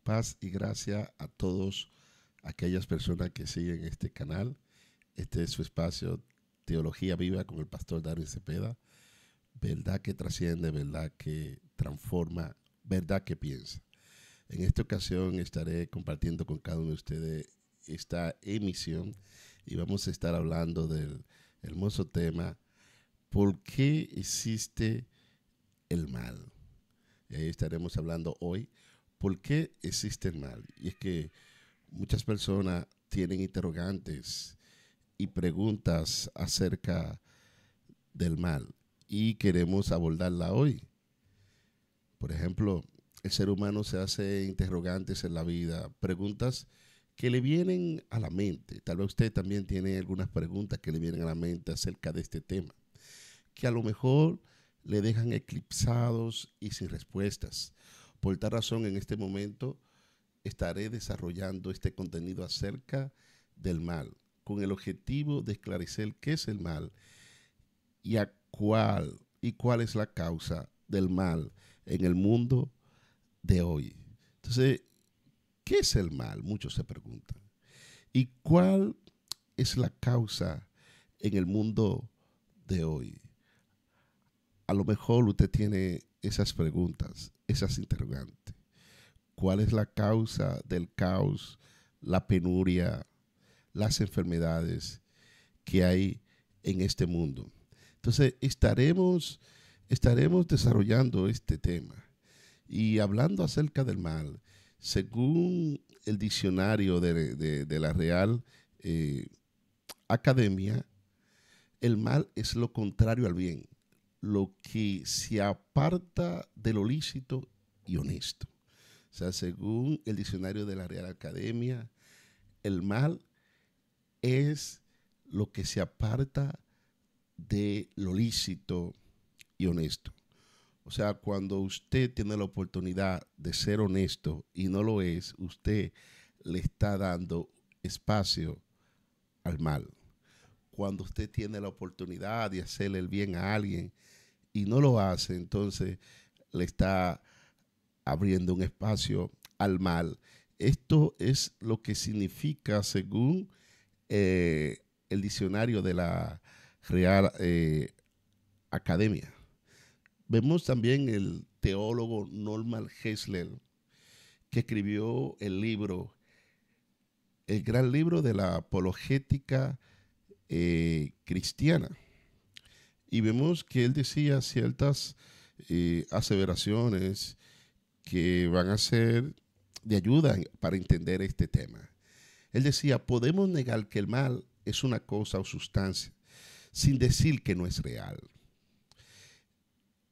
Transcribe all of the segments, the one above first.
Paz y gracia a todos aquellas personas que siguen este canal. Este es su espacio Teología Viva con el pastor Darwin Cepeda. Verdad que trasciende, verdad que transforma, verdad que piensa. En esta ocasión estaré compartiendo con cada uno de ustedes esta emisión y vamos a estar hablando del hermoso tema ¿por qué existe el mal? Y ahí estaremos hablando hoy ¿por qué existe el mal? Y es que muchas personas tienen interrogantes y preguntas acerca del mal y queremos abordarla hoy. Por ejemplo, el ser humano se hace interrogantes en la vida, preguntas que le vienen a la mente. Tal vez usted también tiene algunas preguntas que le vienen a la mente acerca de este tema, que a lo mejor le dejan eclipsados y sin respuestas. Por tal razón, en este momento estaré desarrollando este contenido acerca del mal, con el objetivo de esclarecer qué es el mal y cuál es la causa del mal en el mundo de hoy. Entonces, ¿qué es el mal? Muchos se preguntan. ¿Y cuál es la causa en el mundo de hoy? A lo mejor usted tiene esas preguntas, esas interrogantes. ¿Cuál es la causa del caos, la penuria, las enfermedades que hay en este mundo? Entonces, estaremos desarrollando este tema y hablando acerca del mal. Según el diccionario de la Real Academia, el mal es lo contrario al bien, lo que se aparta de lo lícito y honesto. O sea, según el diccionario de la Real Academia, el mal es lo que se aparta de lo lícito y honesto. O sea, cuando usted tiene la oportunidad de ser honesto y no lo es, usted le está dando espacio al mal. Cuando usted tiene la oportunidad de hacerle el bien a alguien y no lo hace, entonces le está abriendo un espacio al mal. Esto es lo que significa, según el diccionario de la Real Academia. Vemos también el teólogo Norman Geisler, que escribió el gran libro de la apologética cristiana. Y vemos que él decía ciertas aseveraciones que van a ser de ayuda para entender este tema. Él decía, podemos negar que el mal es una cosa o sustancia, sin decir que no es real.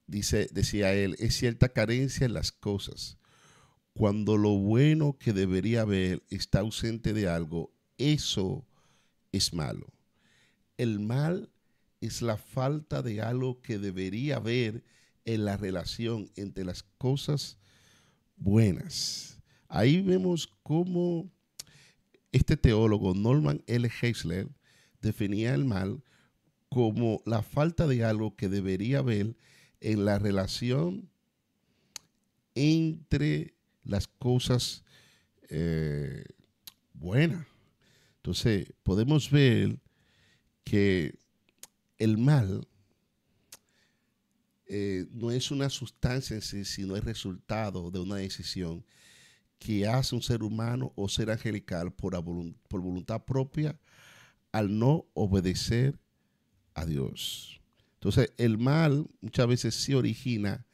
Decía él, es cierta carencia en las cosas. Cuando lo bueno que debería haber está ausente de algo, eso es malo. El mal es la falta de algo que debería haber en la relación entre las cosas buenas. Ahí vemos cómo este teólogo Norman L. Geisler definía el mal como la falta de algo que debería haber en la relación entre las cosas buenas. Entonces, podemos ver que el mal no es una sustancia en sí, sino el resultado de una decisión que hace un ser humano o ser angelical por voluntad propia al no obedecer a Dios. Entonces, el mal muchas veces se origina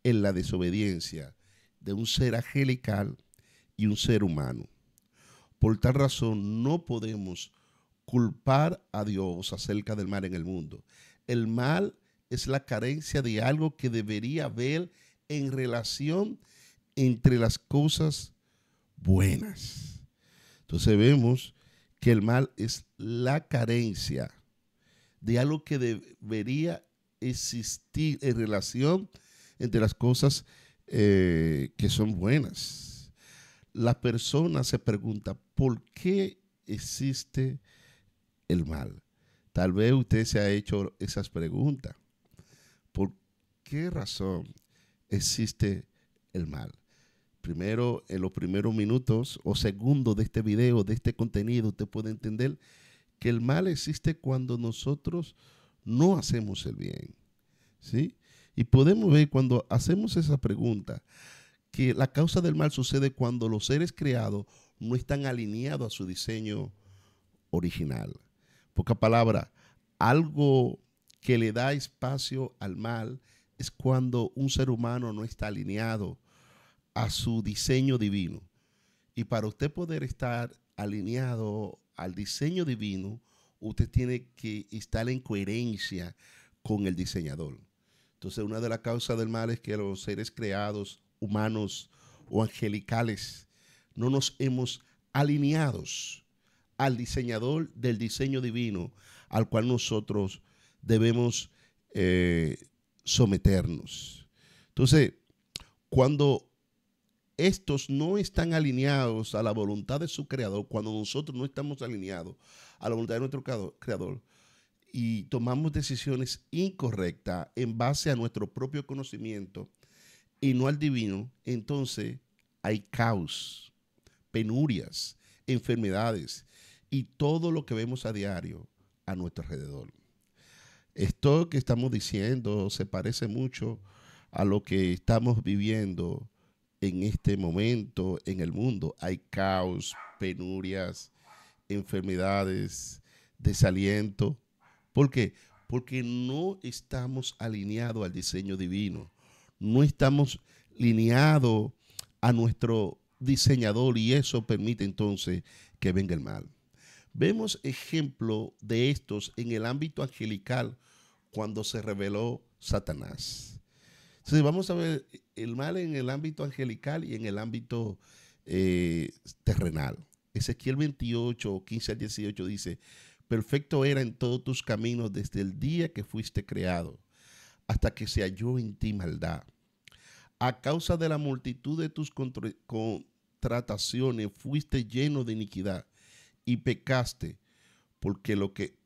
en la desobediencia de un ser angelical y un ser humano. Por tal razón, no podemos culpar a Dios acerca del mal en el mundo. El mal es la carencia de algo que debería haber en relación entre las cosas buenas. Entonces vemos que el mal es la carencia de algo que debería existir en relación entre las cosas que son buenas. La persona se pregunta, ¿por qué existe el mal? Tal vez usted se ha hecho esas preguntas. ¿Por qué razón existe el mal? Primero, en los primeros minutos o segundos de este video, de este contenido, usted puede entender que el mal existe cuando nosotros no hacemos el bien, ¿sí? Y podemos ver cuando hacemos esa pregunta que la causa del mal sucede cuando los seres creados no están alineados a su diseño original. Poca palabra, algo que le da espacio al mal es cuando un ser humano no está alineado a su diseño divino. Y para usted poder estar alineado al diseño divino, usted tiene que estar en coherencia con el diseñador. Entonces, una de las causas del mal es que los seres creados, humanos o angelicales, no nos hemos alineados al diseñador del diseño divino al cual nosotros debemos someternos. Entonces, cuando estos no están alineados a la voluntad de su creador, cuando nosotros no estamos alineados a la voluntad de nuestro creador y tomamos decisiones incorrectas en base a nuestro propio conocimiento y no al divino, entonces hay caos, penurias, enfermedades y todo lo que vemos a diario a nuestro alrededor. Esto que estamos diciendo se parece mucho a lo que estamos viviendo en este momento en el mundo. Hay caos, penurias, enfermedades, desaliento. ¿Por qué? Porque no estamos alineados al diseño divino. No estamos alineados a nuestro diseñador y eso permite entonces que venga el mal. Vemos ejemplo de estos en el ámbito angelical cuando se reveló Satanás. Entonces vamos a ver el mal en el ámbito angelical y en el ámbito terrenal. Ezequiel 28, 15 al 18 dice: perfecto era en todos tus caminos desde el día que fuiste creado, hasta que se halló en ti maldad. A causa de la multitud de tus contrataciones fuiste lleno de iniquidad y pecaste, porque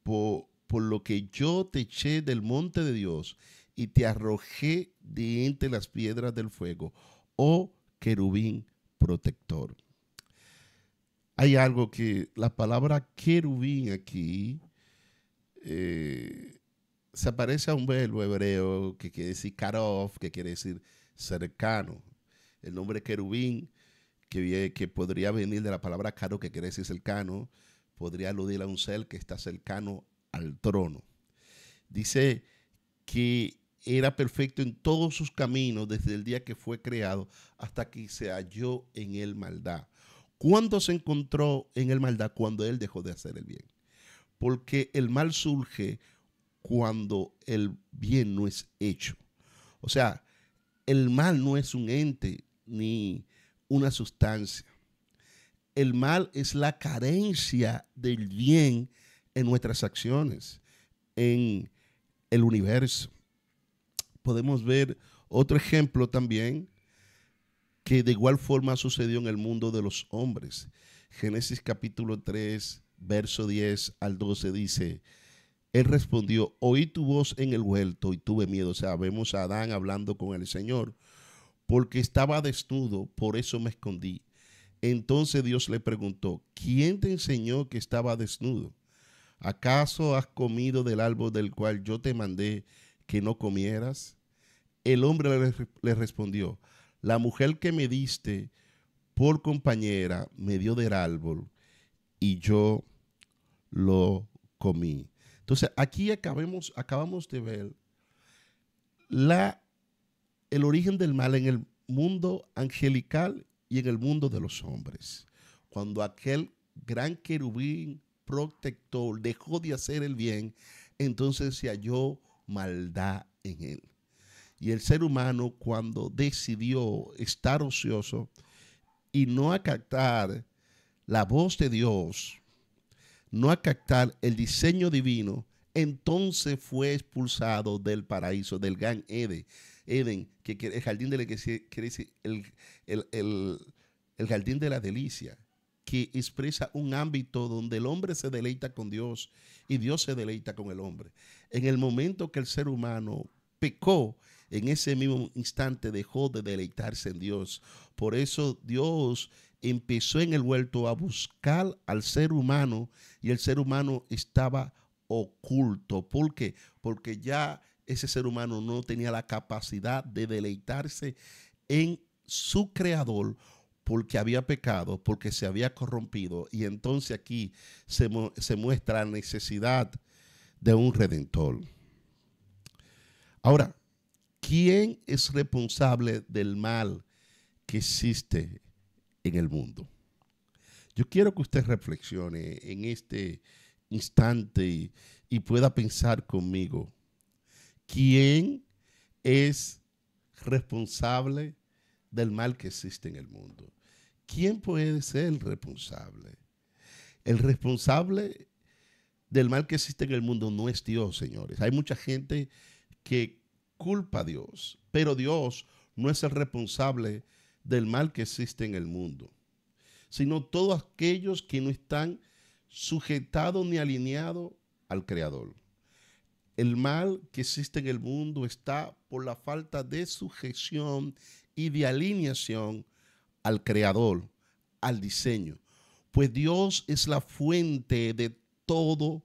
por lo que yo te eché del monte de Dios y te arrojé de entre las piedras del fuego, oh querubín protector. Hay algo que la palabra querubín aquí se parece a un verbo hebreo que quiere decir karov, que quiere decir cercano. El nombre querubín, que podría venir de la palabra caro, que quiere decir cercano, podría aludir a un ser que está cercano al trono. Dice que era perfecto en todos sus caminos desde el día que fue creado hasta que se halló en él maldad. ¿Cuándo se encontró en él maldad? Cuando él dejó de hacer el bien. Porque el mal surge cuando el bien no es hecho. O sea, el mal no es un ente ni una sustancia. El mal es la carencia del bien en nuestras acciones, en el universo. Podemos ver otro ejemplo también que de igual forma sucedió en el mundo de los hombres. Génesis capítulo 3, verso 10 al 12 dice: él respondió, oí tu voz en el huerto y tuve miedo. O sea, vemos a Adán hablando con el Señor, porque estaba desnudo, por eso me escondí. Entonces Dios le preguntó, ¿quién te enseñó que estaba desnudo? ¿Acaso has comido del árbol del cual yo te mandé que no comieras? El hombre le respondió, la mujer que me diste por compañera me dio del árbol y yo lo comí. Entonces aquí acabamos de ver el origen del mal en el mundo angelical y en el mundo de los hombres. Cuando aquel gran querubín protector dejó de hacer el bien, entonces se halló maldad en él. Y el ser humano, cuando decidió estar ocioso y no acatar la voz de Dios, no acatar el diseño divino, entonces fue expulsado del paraíso, del Gan Eden, que el jardín de la, que quiere decir el jardín de la delicia, que expresa un ámbito donde el hombre se deleita con Dios y Dios se deleita con el hombre. En el momento que el ser humano pecó, en ese mismo instante dejó de deleitarse en Dios. Por eso Dios empezó en el huerto a buscar al ser humano y el ser humano estaba oculto. ¿Por qué? Porque ya ese ser humano no tenía la capacidad de deleitarse en su creador porque había pecado, porque se había corrompido. Y entonces aquí se muestra la necesidad de un redentor. Ahora, ¿quién es responsable del mal que existe en el mundo? Yo quiero que usted reflexione en este instante y pueda pensar conmigo. ¿Quién es responsable del mal que existe en el mundo? ¿Quién puede ser el responsable? El responsable del mal que existe en el mundo no es Dios, señores. Hay mucha gente que culpa a Dios, pero Dios no es el responsable del mal que existe en el mundo, sino todos aquellos que no están sujetados ni alineados al Creador. El mal que existe en el mundo está por la falta de sujeción y de alineación al Creador, al diseño. Pues Dios es la fuente de todo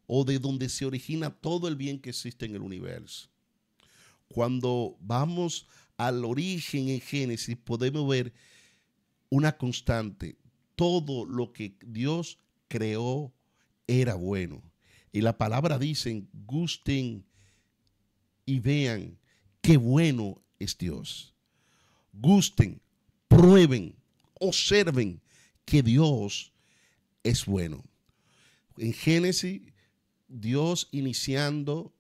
o de donde se origina todo el bien que existe en el universo. Cuando vamos al origen en Génesis, podemos ver una constante. Todo lo que Dios creó era bueno. Y la palabra dice, gusten y vean qué bueno es Dios. Gusten, prueben, observen que Dios es bueno. En Génesis, Dios iniciando,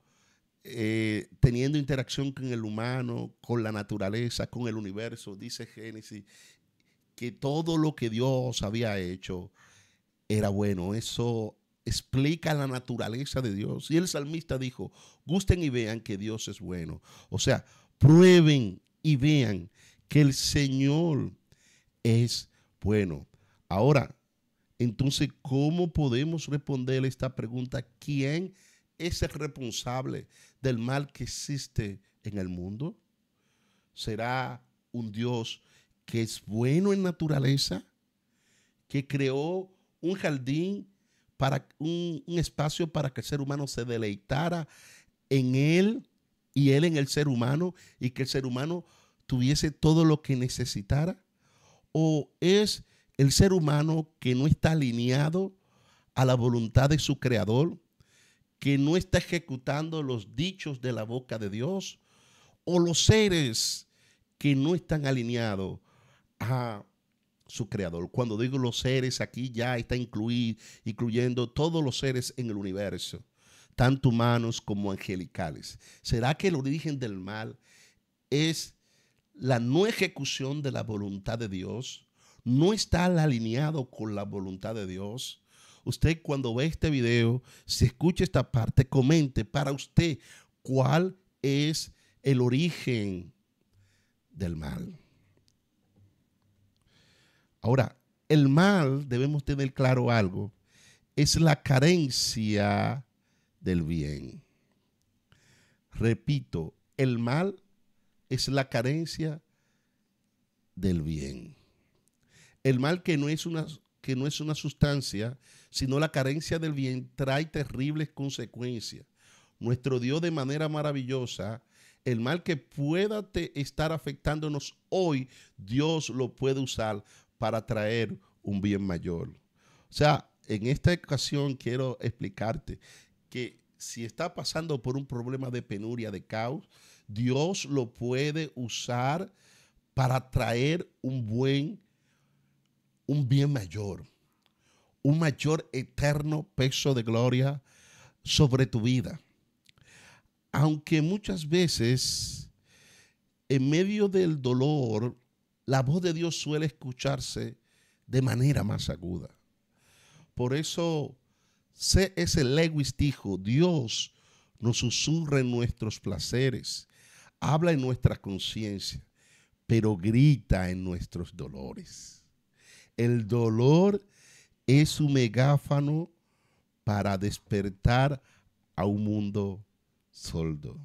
teniendo interacción con el humano, con la naturaleza, con el universo, dice Génesis, que todo lo que Dios había hecho era bueno. Eso explica la naturaleza de Dios. Y el salmista dijo, gusten y vean que Dios es bueno. O sea, prueben y vean que el Señor es bueno. Ahora, entonces, ¿cómo podemos responder esta pregunta? ¿Quién es el responsable del mal que existe en el mundo? ¿Será un Dios que es bueno en naturaleza, que creó un jardín para un espacio para que el ser humano se deleitara en él y él en el ser humano y que el ser humano tuviese todo lo que necesitara? ¿O es el ser humano que no está alineado a la voluntad de su creador, que no está ejecutando los dichos de la boca de Dios? ¿O los seres que no están alineados a su creador? Cuando digo los seres, aquí ya está incluyendo todos los seres en el universo, tanto humanos como angelicales. ¿Será que el origen del mal es la no ejecución de la voluntad de Dios? ¿No está alineado con la voluntad de Dios? Usted, cuando ve este video, si escucha esta parte, comente para usted cuál es el origen del mal. Ahora, el mal, debemos tener claro algo, es la carencia del bien. Repito, el mal es la carencia del bien. El mal que no es una sustancia, sino la carencia del bien, trae terribles consecuencias. Nuestro Dios, de manera maravillosa, el mal que pueda estar afectándonos hoy, Dios lo puede usar para traer un bien mayor. O sea, en esta ocasión quiero explicarte que si está pasando por un problema de penuria, de caos, Dios lo puede usar para traer un bien mayor, un mayor eterno peso de gloria sobre tu vida. Aunque muchas veces en medio del dolor, la voz de Dios suele escucharse de manera más aguda. Por eso C.S. Lewis dijo, Dios nos susurra en nuestros placeres, habla en nuestra conciencia, pero grita en nuestros dolores. El dolor es un megáfono para despertar a un mundo sordo.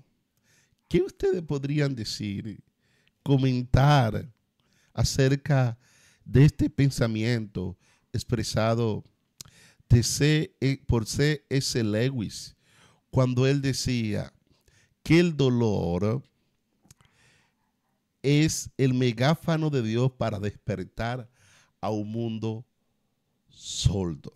¿Qué ustedes podrían decir, comentar acerca de este pensamiento expresado por C.S. Lewis, cuando él decía que el dolor es el megáfono de Dios para despertar a un mundo sordo?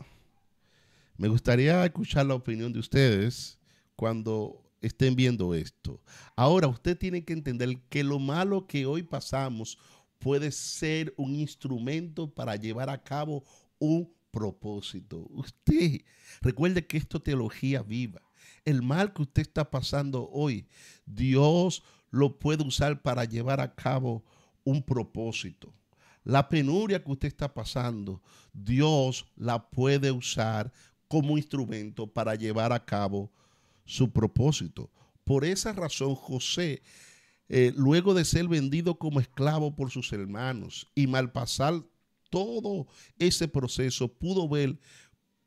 Me gustaría escuchar la opinión de ustedes cuando estén viendo esto. Ahora, usted tiene que entender que lo malo que hoy pasamos puede ser un instrumento para llevar a cabo un propósito. Usted recuerde que esto es teología viva. El mal que usted está pasando hoy, Dios lo puede usar para llevar a cabo un propósito. La penuria que usted está pasando, Dios la puede usar como instrumento para llevar a cabo su propósito. Por esa razón, José, luego de ser vendido como esclavo por sus hermanos y malpasar todo ese proceso, pudo ver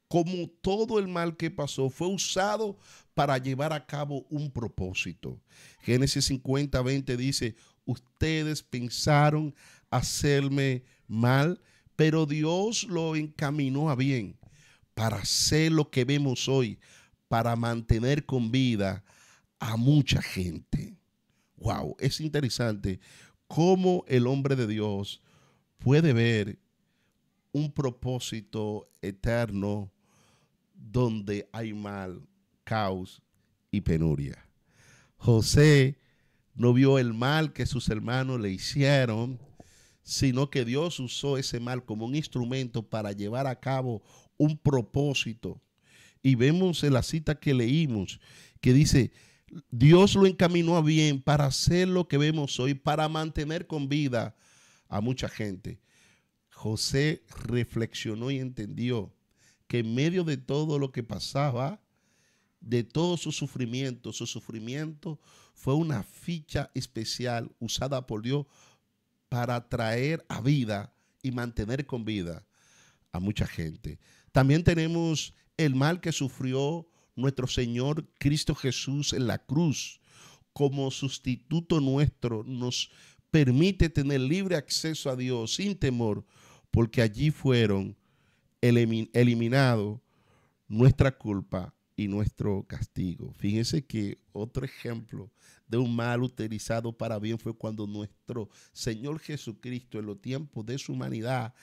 cómo todo el mal que pasó fue usado para llevar a cabo un propósito. Génesis 50:20 dice: ustedes pensaron hacerme mal, pero Dios lo encaminó a bien para hacer lo que vemos hoy, para mantener con vida a mucha gente. Wow, es interesante cómo el hombre de Dios puede ver un propósito eterno donde hay mal, caos y penuria. José no vio el mal que sus hermanos le hicieron, sino que Dios usó ese mal como un instrumento para llevar a cabo un propósito. Y vemos en la cita que leímos que dice: Dios lo encaminó a bien para hacer lo que vemos hoy, para mantener con vida a mucha gente. José reflexionó y entendió que en medio de todo lo que pasaba, de todo su sufrimiento fue una ficha especial usada por Dios para traer a vida y mantener con vida a mucha gente. También tenemos el mal que sufrió nuestro Señor Cristo Jesús en la cruz. Como sustituto nuestro, nos permite tener libre acceso a Dios sin temor, porque allí fueron eliminados nuestra culpa y nuestro castigo. Fíjense que otro ejemplo de un mal utilizado para bien fue cuando nuestro Señor Jesucristo, en los tiempos de su humanidad,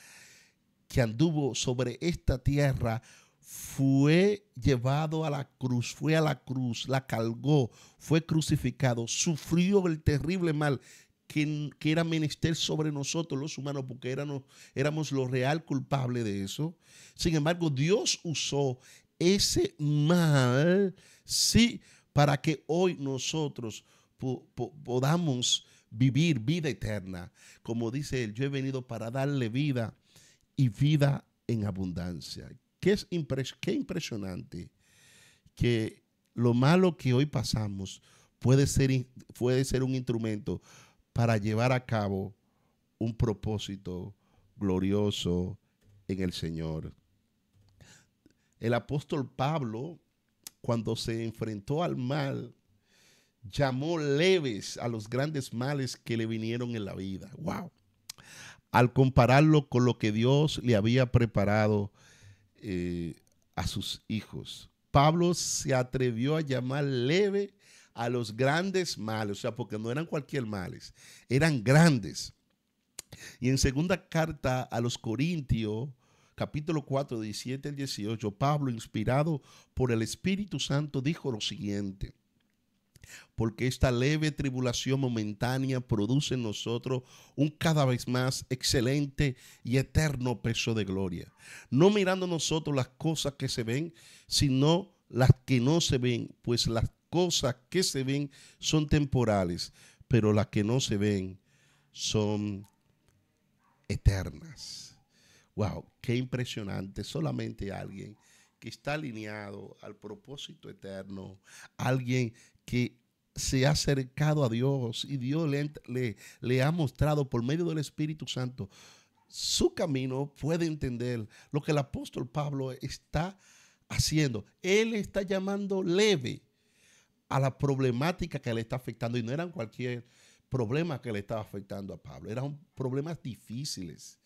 que anduvo sobre esta tierra, fue llevado a la cruz, la cargó, fue crucificado, sufrió el terrible mal que era menester sobre nosotros los humanos, porque éramos lo real culpable de eso. Sin embargo, Dios usó ese mal, sí, para que hoy nosotros podamos vivir vida eterna. Como dice él: yo he venido para darle vida y vida en abundancia. Qué impresionante que lo malo que hoy pasamos puede ser un instrumento para llevar a cabo un propósito glorioso en el Señor. El apóstol Pablo, cuando se enfrentó al mal, llamó leves a los grandes males que le vinieron en la vida. ¡Wow! Al compararlo con lo que Dios le había preparado a sus hijos. Pablo se atrevió a llamar leve a los grandes males, o sea, porque no eran cualquier males, eran grandes. Y en segunda carta a los Corintios, capítulo 4, 17 al 18, Pablo, inspirado por el Espíritu Santo, dijo lo siguiente: porque esta leve tribulación momentánea produce en nosotros un cada vez más excelente y eterno peso de gloria, no mirando nosotros las cosas que se ven, sino las que no se ven, pues las cosas que se ven son temporales, pero las que no se ven son eternas. Wow, qué impresionante. Solamente alguien que está alineado al propósito eterno, alguien que se ha acercado a Dios y Dios le ha mostrado por medio del Espíritu Santo su camino, puede entender lo que el apóstol Pablo está haciendo. Él está llamando leve a la problemática que le está afectando. Y no eran cualquier problema que le estaba afectando a Pablo. Eran problemas difíciles,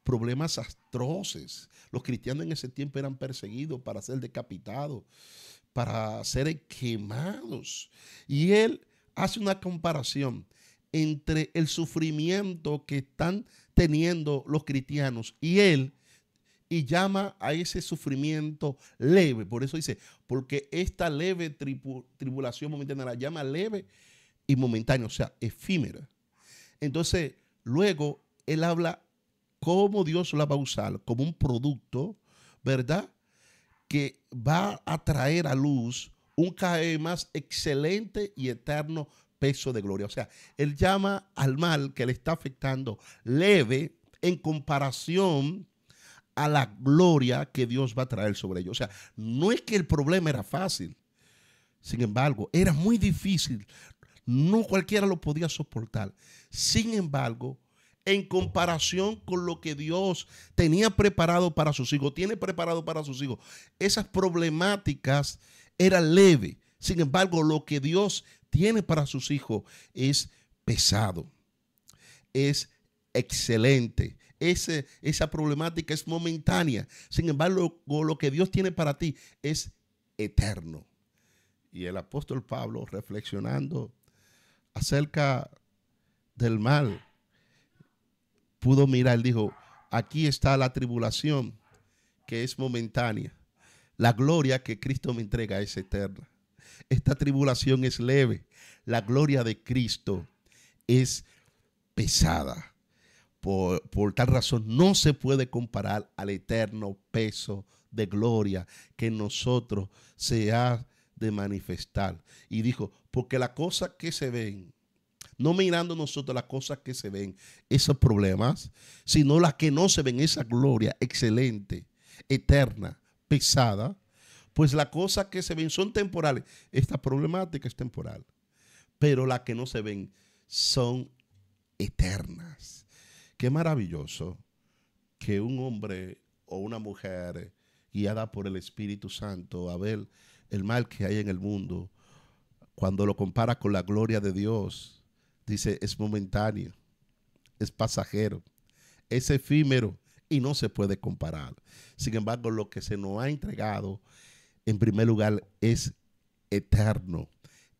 problemas atroces. Los cristianos en ese tiempo eran perseguidos para ser decapitados, para ser quemados. Y él hace una comparación entre el sufrimiento que están teniendo los cristianos y él, y llama a ese sufrimiento leve. Por eso dice, porque esta leve tribulación momentánea la llama leve y momentánea, o sea, efímera. Entonces, luego él habla cómo Dios la va a usar como un producto, ¿verdad?, que va a traer a luz un cada vez más excelente y eterno peso de gloria. O sea, él llama al mal que le está afectando leve en comparación a la gloria que Dios va a traer sobre ellos. O sea, no es que el problema era fácil. Sin embargo, era muy difícil. No cualquiera lo podía soportar. Sin embargo, en comparación con lo que Dios tenía preparado para sus hijos, tiene preparado para sus hijos, esas problemáticas eran leves. Sin embargo, lo que Dios tiene para sus hijos es pesado, es excelente. Esa problemática es momentánea. Sin embargo, lo que Dios tiene para ti es eterno. Y el apóstol Pablo, reflexionando acerca del mal, pudo mirar, dijo, aquí está la tribulación que es momentánea. La gloria que Cristo me entrega es eterna. Esta tribulación es leve. La gloria de Cristo es pesada. Por tal razón no se puede comparar al eterno peso de gloria que en nosotros se ha de manifestar. Y dijo, porque las cosas que se ven, no mirando nosotros las cosas que se ven, esos problemas, sino las que no se ven, esa gloria excelente, eterna, pesada, pues las cosas que se ven son temporales. Esta problemática es temporal, pero las que no se ven son eternas. Qué maravilloso que un hombre o una mujer guiada por el Espíritu Santo a ver el mal que hay en el mundo, cuando lo compara con la gloria de Dios, dice, es momentáneo, es pasajero, es efímero y no se puede comparar. Sin embargo, lo que se nos ha entregado, en primer lugar, es eterno,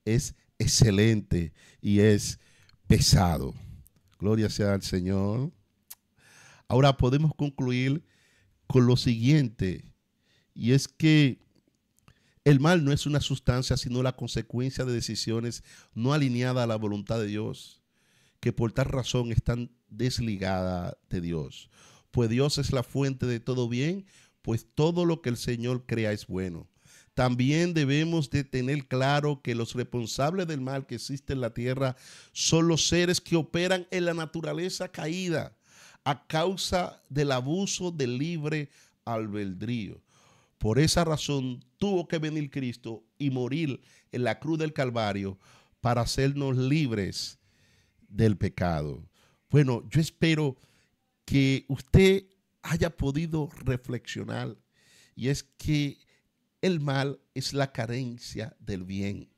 es excelente y es pesado. Gloria sea al Señor. Ahora podemos concluir con lo siguiente, y es que el mal no es una sustancia, sino la consecuencia de decisiones no alineadas a la voluntad de Dios, que por tal razón están desligadas de Dios. Pues Dios es la fuente de todo bien, pues todo lo que el Señor crea es bueno. También debemos de tener claro que los responsables del mal que existe en la tierra son los seres que operan en la naturaleza caída a causa del abuso del libre albedrío. Por esa razón tuvo que venir Cristo y morir en la cruz del Calvario para hacernos libres del pecado. Bueno, yo espero que usted haya podido reflexionar, y es que el mal es la carencia del bien.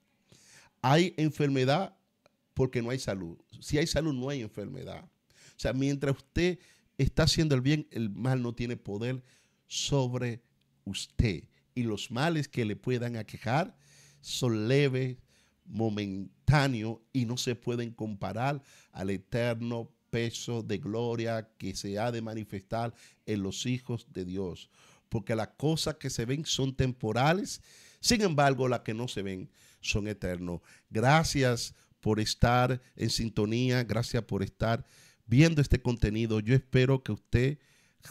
Hay enfermedad porque no hay salud. Si hay salud, no hay enfermedad. O sea, mientras usted está haciendo el bien, el mal no tiene poder sobre usted. Y los males que le puedan aquejar son leves, momentáneos y no se pueden comparar al eterno peso de gloria que se ha de manifestar en los hijos de Dios. Porque las cosas que se ven son temporales, sin embargo, las que no se ven son eternos. Gracias por estar en sintonía, gracias por estar viendo este contenido. Yo espero que usted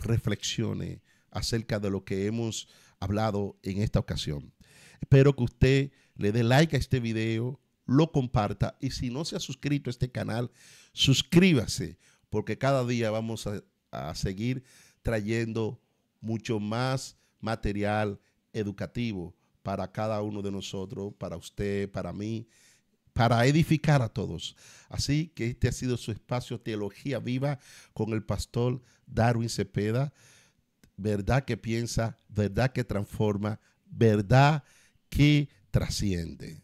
reflexione acerca de lo que hemos hablado en esta ocasión. Espero que usted le dé like a este video, lo comparta, y si no se ha suscrito a este canal, suscríbase, porque cada día vamos a seguir trayendo mucho más material educativo para cada uno de nosotros, para usted, para mí, para edificar a todos. Así que este ha sido su espacio Teología Viva con el pastor Darwin Cepeda. Verdad que piensa, verdad que transforma, verdad que trasciende.